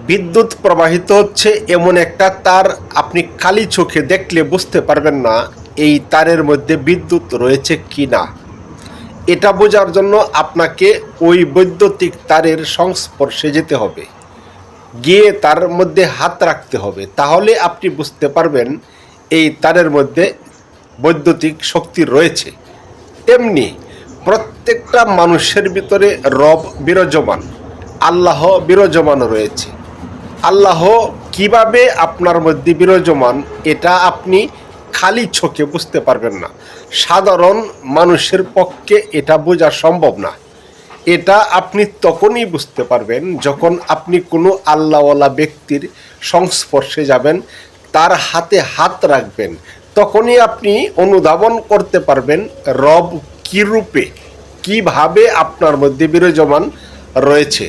বিদ্যুৎ প্রবাহিত হচ্ছে এমন একটা তার, আপনি খালি চোখে দেখলে বুঝতে পারবেন না এই তারের মধ্যে বিদ্যুৎ রয়েছে কি না। এটা বোঝার জন্য আপনাকে ওই বৈদ্যুতিক তারের সংস্পর্শে যেতে হবে, গিয়ে তার মধ্যে হাত রাখতে হবে, তাহলে আপনি বুঝতে পারবেন এই তারের মধ্যে বৈদ্যুতিক শক্তি রয়েছে। তেমনি প্রত্যেকটা মানুষের ভিতরে রব বিরাজমান, আল্লাহ বিরাজমান রয়েছে। আল্লাহ কিভাবে আপনার মধ্যে বিরাজমান এটা আপনি খালি চোখে বুঝতে পারবেন না, সাধারণ মানুষের পক্ষে এটা বোঝা সম্ভব না। এটা আপনি তখনই বুঝতে পারবেন যখন আপনি কোনো আল্লাহওয়ালা ব্যক্তির সংস্পর্শে যাবেন, তার হাতে হাত রাখবেন, তখনই আপনি অনুধাবন করতে পারবেন রব কী রূপে, কিভাবে আপনার মধ্যে বিরাজমান রয়েছে।